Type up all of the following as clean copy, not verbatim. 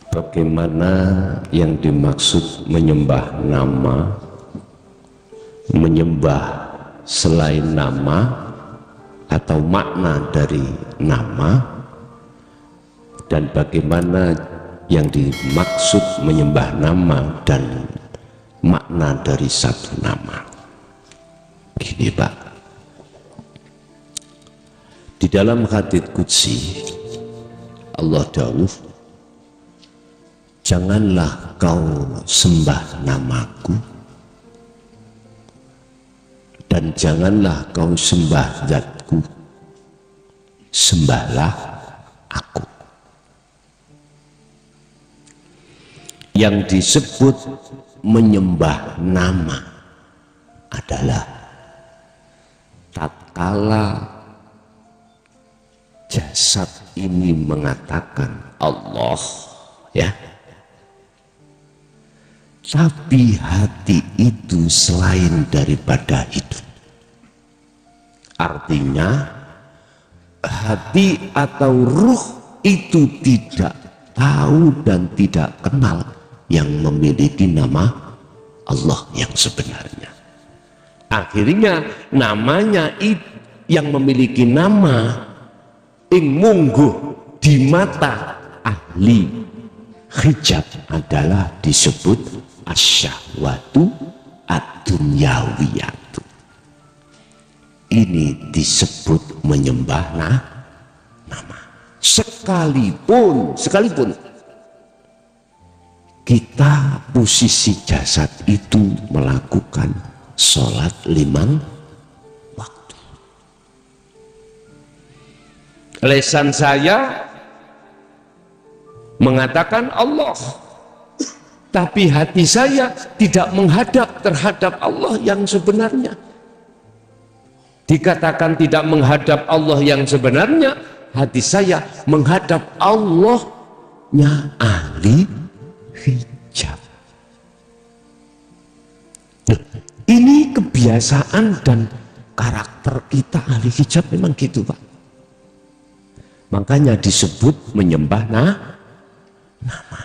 Bagaimana yang dimaksud menyembah nama, menyembah selain nama, atau makna dari nama, dan bagaimana yang dimaksud menyembah nama dan makna dari satu nama. Gini Pak, di dalam hadits qudsi Allah dawuh, janganlah kau sembah namaku dan janganlah kau sembah zatku, sembahlah aku. Yang disebut menyembah nama adalah tatkala jasad ini mengatakan Allah, ya, tapi hati itu selain daripada hidup. Artinya hati atau ruh itu tidak tahu dan tidak kenal yang memiliki nama Allah yang sebenarnya. Akhirnya namanya yang memiliki nama ing mungguh di mata ahli hijab adalah disebut asyahwatu ad-dunyawiyatu. Ini disebut menyembah nama. Sekalipun kita posisi jasad itu melakukan sholat 5 waktu. Lisan saya mengatakan Allah, tapi hati saya tidak menghadap terhadap Allah yang sebenarnya. Dikatakan tidak menghadap Allah yang sebenarnya, hati saya menghadap Allahnya ahli hijab. Ini kebiasaan dan karakter kita ahli hijab memang gitu Pak. Makanya disebut menyembah nama.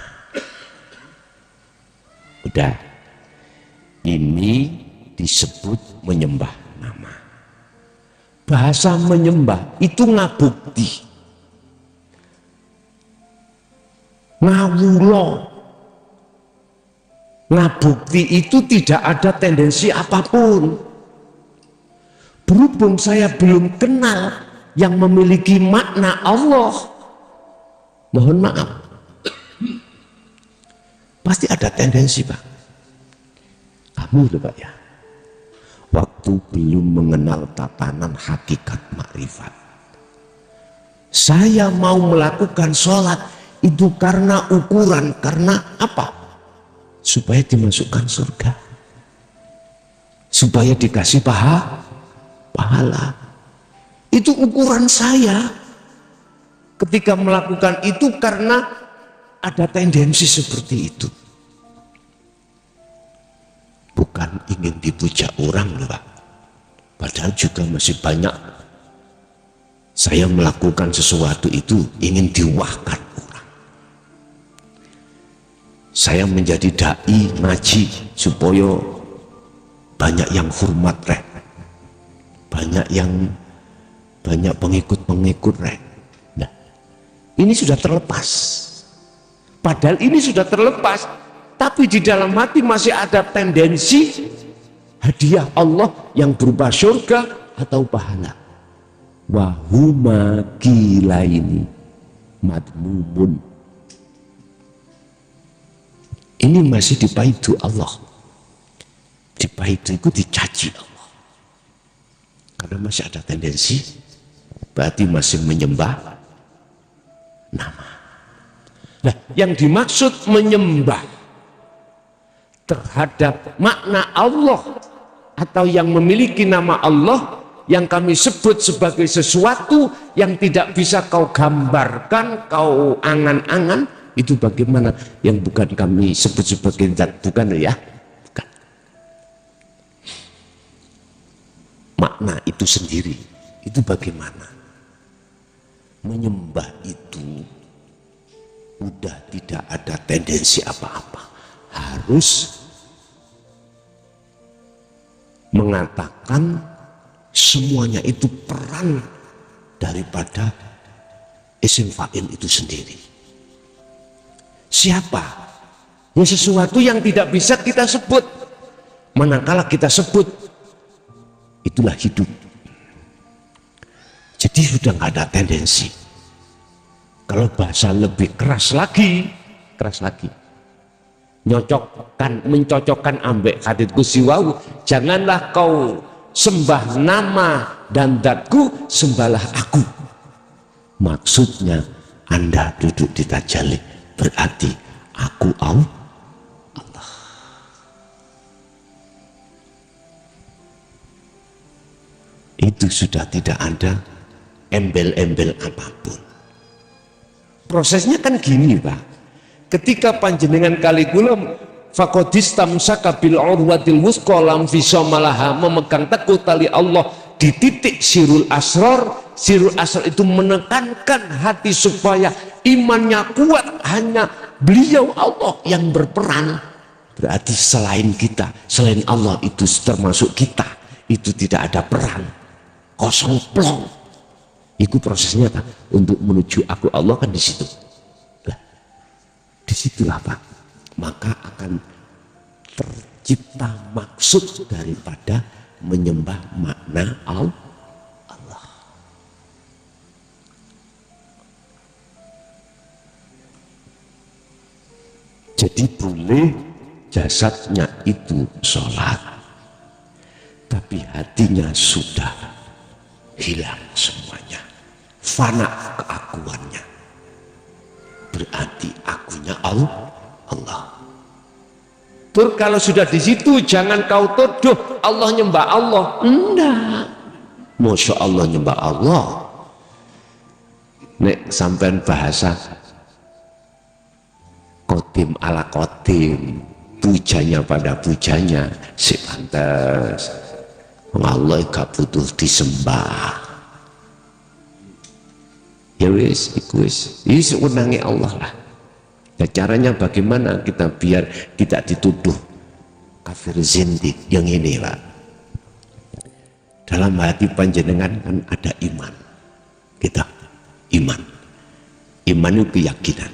Udah, ini disebut menyembah nama. Bahasa menyembah itu ngabukti, ngawulo. Ngabukti itu tidak ada tendensi apapun. Berhubung saya belum kenal yang memiliki makna Allah, mohon maaf, pasti ada tendensi Pak. Kamu tuh Pak ya, waktu belum mengenal tatanan hakikat makrifat, saya mau melakukan sholat itu karena ukuran, karena apa? Supaya dimasukkan surga, supaya dikasih pahala. Itu ukuran saya ketika melakukan itu, karena ada tendensi seperti itu. Bukan ingin dipuja orang loh Pak. Padahal juga masih banyak saya melakukan sesuatu itu ingin diwahkan orang. Saya menjadi dai ngaji supaya banyak yang hormat rek, banyak pengikut rek. Nah, ini sudah terlepas. Padahal ini sudah terlepas, tapi di dalam hati masih ada tendensi hadiah Allah yang berupa surga atau pahala. Wahuma kilaini madmumun. Ini masih dipaidu Allah. Dipaidu itu dicaci Allah. Karena masih ada tendensi, berarti masih menyembah nama. Nah, yang dimaksud menyembah terhadap makna Allah atau yang memiliki nama Allah yang kami sebut sebagai sesuatu yang tidak bisa kau gambarkan, kau angan-angan, itu bagaimana? Yang bukan kami sebut sebagai zat, bukan ya? Bukan. Makna itu sendiri, itu bagaimana? Menyembah itu udah tidak ada tendensi apa-apa, harus mengatakan semuanya itu peran daripada isim fa'il itu sendiri. Siapa? Ya sesuatu yang tidak bisa kita sebut, manakala kita sebut itulah hidup. Jadi sudah nggak ada tendensi. Kalau bahasa lebih keras lagi, mencocokkan ambek hadits Qudsi wau, janganlah kau sembah nama dan zatku, sembahlah aku. Maksudnya Anda duduk di tajalli, berarti aku Allah. Itu sudah tidak ada embel-embel apapun. Prosesnya kan gini, Pak. Ketika panjenengan kali kula faqadistamsaka bil urwatil wusqa lam fisamalaha, memegang teguh tali Allah di titik sirul asrar. Sirul asrar itu menekankan hati supaya imannya kuat, hanya beliau Allah yang berperan. Berarti selain kita, selain Allah itu termasuk kita, itu tidak ada peran, kosong plong. Itu prosesnya Pak, untuk menuju aku Allah kan di situ. Lah, disitulah Pak, maka akan tercipta maksud daripada menyembah makna Allah. Jadi boleh jasadnya itu sholat, tapi hatinya sudah hilang semuanya, fana keakuannya. Berarti akunya Allah. Terus kalau sudah di situ jangan kau tuduh Allah nyembah Allah. Enggak. Masya Allah nyembah Allah. Nek sampean bahasa kotim ala kotim, pujanya pada pujanya, si pantas. Allah gak butuh disembah. Ya wis, iku wis. Ini sewenangnya Allah lah. Nah, caranya bagaimana kita biar tidak dituduh kafir zindik yang ini Pak. Dalam hati panjenengan kan ada iman. Kita iman. Iman itu keyakinan.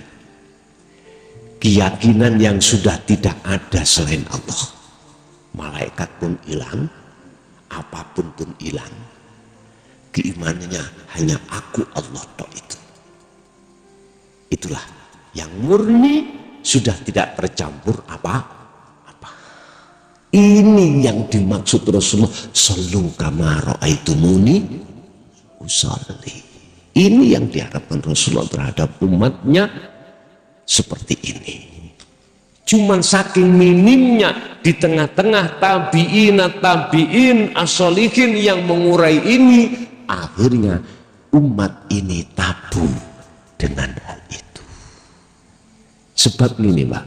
Keyakinan yang sudah tidak ada selain Allah. Malaikat pun hilang, apapun pun hilang. Keimanannya hanya aku Allah tok itu. Itulah yang murni, sudah tidak tercampur apa-apa. Ini yang dimaksud Rasulullah, sallu kama ra'aitumuni usolli. Ini yang diharapkan Rasulullah terhadap umatnya, seperti ini. Cuman saking minimnya di tengah-tengah tabi'in as-solihin yang mengurai ini, akhirnya umat ini tabu dengan hal itu. Sebab ini Pak,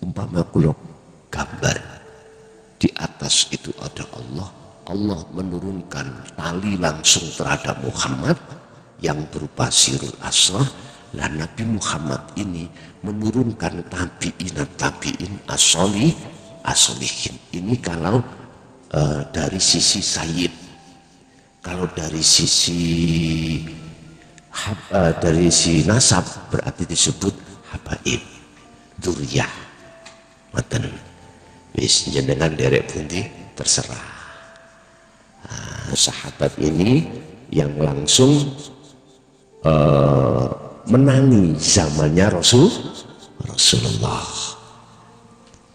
umpama kula gambar di atas itu ada Allah, Allah menurunkan tali langsung terhadap Muhammad yang berupa sirul asrar. Lah Nabi Muhammad ini menurunkan tabi'in as-solihin. Ini kalau dari sisi sayyid. Kalau dari sisi nasab berarti disebut habaib, dzurriyyah. Ngoten. Wis jenengan derek pundi terserah. Sahabat ini yang langsung menangi zamannya Rasulullah.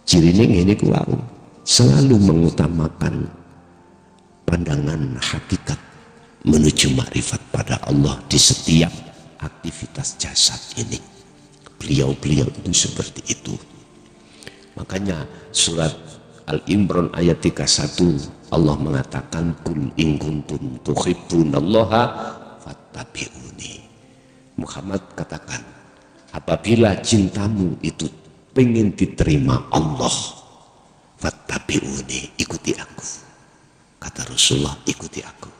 Cirining ini kuau selalu mengutamakan pandangan hakikat menuju makrifat pada Allah di setiap aktivitas jasad ini. Beliau itu seperti itu. Makanya surat Al-Imran ayat 31 Allah mengatakan kul in kuntum tuhibbunallaha fattabi'uni. Muhammad katakan, apabila cintamu itu pengen diterima Allah, fattabi'uni, ikuti aku. Kata Rasulullah, ikuti aku.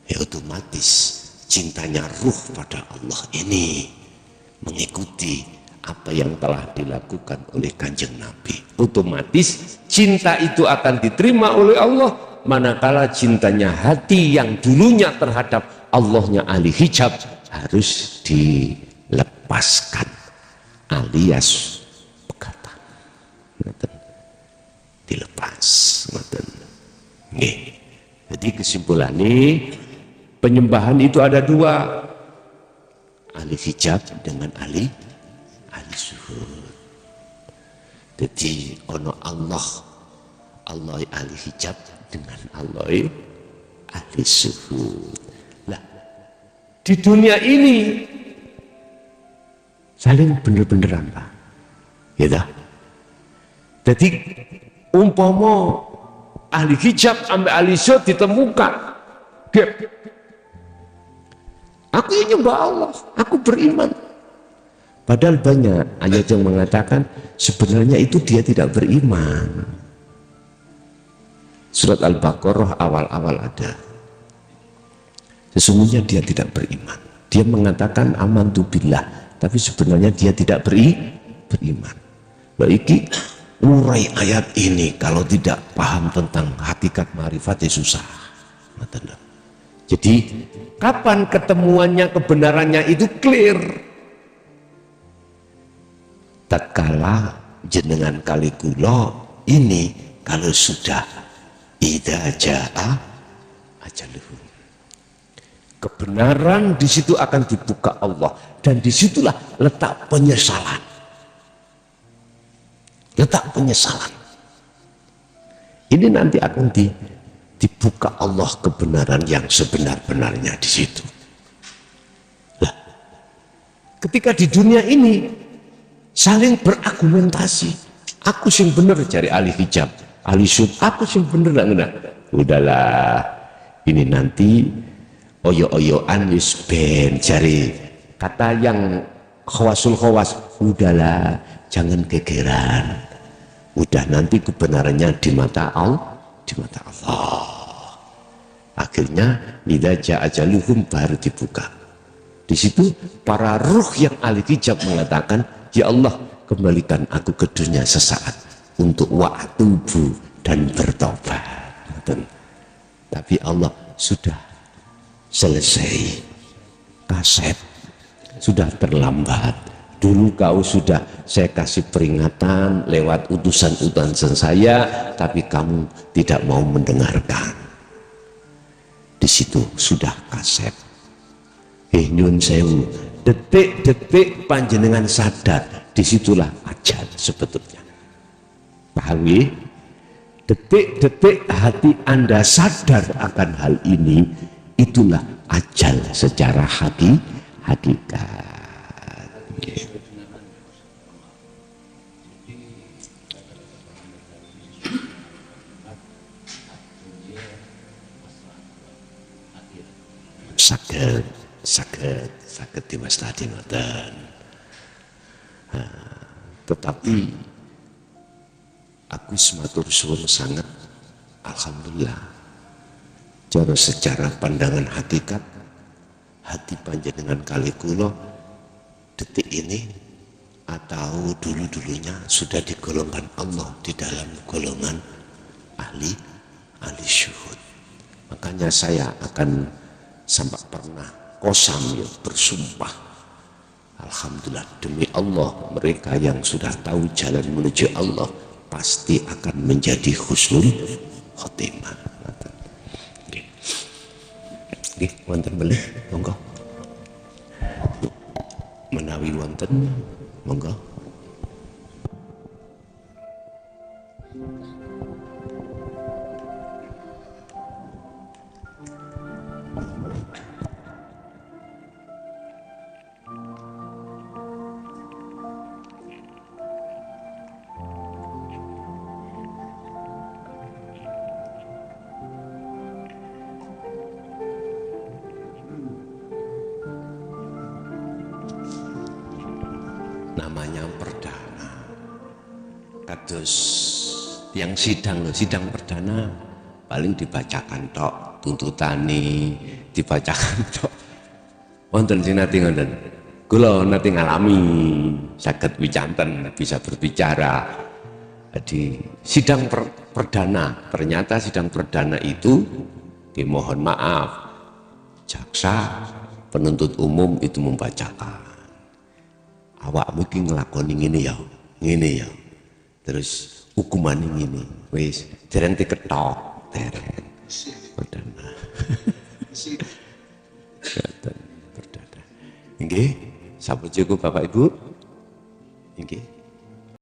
Ya otomatis cintanya ruh pada Allah ini mengikuti apa yang telah dilakukan oleh Kanjeng Nabi. Otomatis cinta itu akan diterima oleh Allah, manakala cintanya hati yang dulunya terhadap Allahnya ahli hijab harus dilepaskan alias pegatan, dilepas. Jadi kesimpulannya penyembahan itu ada dua, ahli hijab dengan ahli zuhud. Jadi ono Allah ahli hijab dengan Allah ahli zuhud. Lah di dunia ini saling bener-beneran Pak, ya dah. Jadi umpama ahli hijab sampai ahli zuhud ditemukan gap, aku yang nyembah Allah, aku beriman. Padahal banyak ayat yang mengatakan sebenarnya itu dia tidak beriman. Surat Al-Baqarah awal-awal ada. Sesungguhnya dia tidak beriman. Dia mengatakan amantu billah, tapi sebenarnya dia tidak beriman. Baik, urai ayat ini kalau tidak paham tentang hakikat ma'rifat ya susah. Jadi kapan ketemuannya kebenarannya itu clear? Tatkala jenengan kali kula ini kalau sudah idza jaa ajaluhum, kebenaran di situ akan dibuka Allah, dan disitulah letak penyesalan. Letak penyesalan ini nanti akan dibuka Allah kebenaran yang sebenar-benarnya di situ. Lah, ketika di dunia ini saling berargumentasi, aku sing bener cari ahli hijab, ahli sud, aku sing bener enggak. Udahlah, ini nanti oyo-oyoan wis ben cari kata yang khawasul khawas. Udahlah, jangan gegeran. Udah nanti kebenarannya di mata Allah, di mata Allah. Akhirnya idza jaa ajaluhum baru dibuka. Di situ para ruh yang ahli hijab mengatakan, ya Allah, kembalikan aku ke dunia sesaat untuk wa'tubu dan bertobat. Tapi Allah sudah selesai, kaset sudah terlambat. Dulu kau sudah saya kasih peringatan lewat utusan-utusan saya, tapi kamu tidak mau mendengarkan. Di situ sudah kaset. Nyun sewu, detik-detik panjenengan sadar, disitulah ajal sebetulnya. Pahami? Detik-detik hati Anda sadar akan hal ini, itulah ajal secara hakikat. Saged diwastani ngoten. Tetapi aku sematur suwun sangat, alhamdulillah, secara pandangan hakikat hati panjenengan kali kula detik ini atau dulu-dulunya sudah digolongkan Allah di dalam golongan ahli syuhud. Makanya saya akan sampai pernah kosam ya, bersumpah, alhamdulillah demi Allah, mereka yang sudah tahu jalan menuju Allah pasti akan menjadi husnul khotimah. Nggih, wonten melih, monggo. Menawi wonten, monggo. Namanya perdana, kados yang sidang perdana paling dibacakan tok tuntutane, dibacakan tok wonten sinati ngoten. Kula nanti ngalami saged wicanten bisa berbicara di sidang perdana. Ternyata sidang perdana itu dimohon maaf jaksa penuntut umum itu membacakan awakmu iki nglakoni ngene ya terus hukuman ini wis dereng diketok dereng perdana perdana nggih sampun cukup Bapak Ibu.